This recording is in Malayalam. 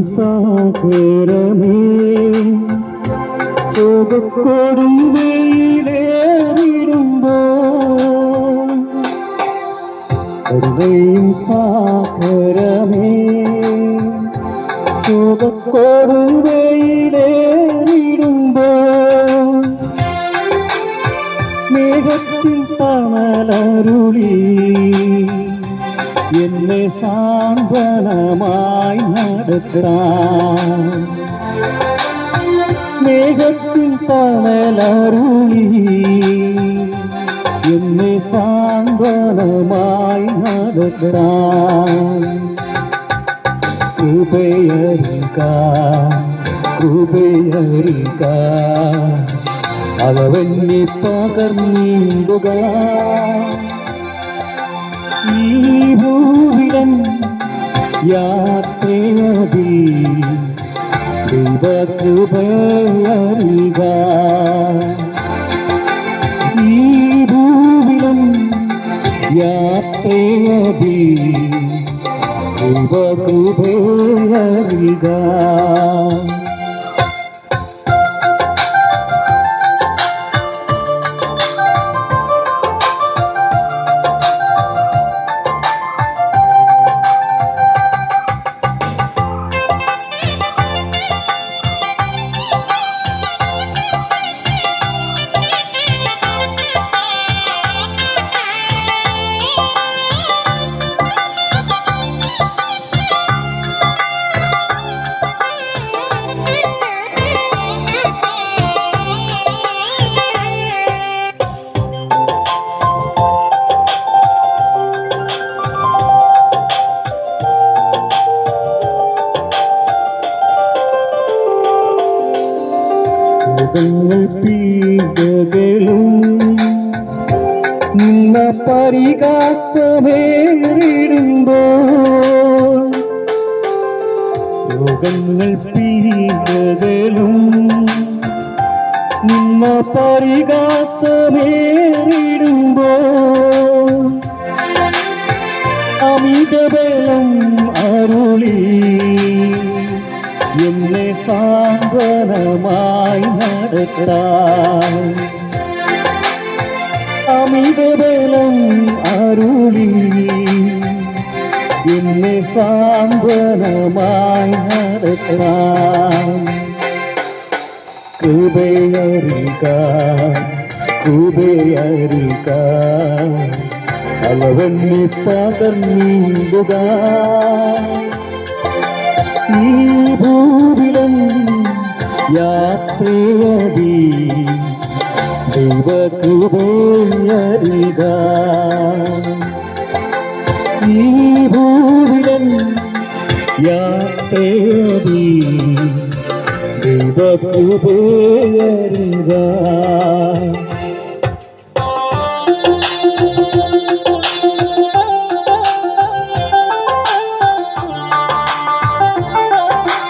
സാഗരമേ ശോകക്കൊടും വെയിലേറിടുമ്പോ കരുണയും സാഗരമേ ശോകക്കൊടും വെയിലേറിടുമ്പോ മേഘത്തിൽ തണലരുളി എന്നെ സാന്ത്വനമായി നടത്താം മേഘത്തിൽ തണലരുളി എന്നെ സാന്ത്വനമായി നടത്താം കൃപയറിക കൃപയറിക അളവെണ്ണി പകർന്നിടുക ഈ ഭൂവിടം യാത്രയതി ദൈവകൃപയറിക ഈ ഭൂവിടം യാത്രയതി ദൈവകൃപയറിക പീഡകളും നിന്ന പരിഹാസമേറിടുമ്പോൾ രോഗങ്ങൾ പീഡകളും നിന്ന പരിഹാസമേറിടുമ്പോൾ അമിതബലം അരുളി എന്നെ സാന്ത്വനമായി നടത്താം അമിതബലം അരുളി എന്നെ സാന്ത്വനമായി നടത്താം കൃപയറിക കൃപയറിക അളവെണ്ണി പകർന്നിടുക ഈ ഭൂവിടം യാത്രയതി ദൈവകൃപയറിക ഈ ഭൂവിടം യാത്രയതി ദൈവകൃപയറിക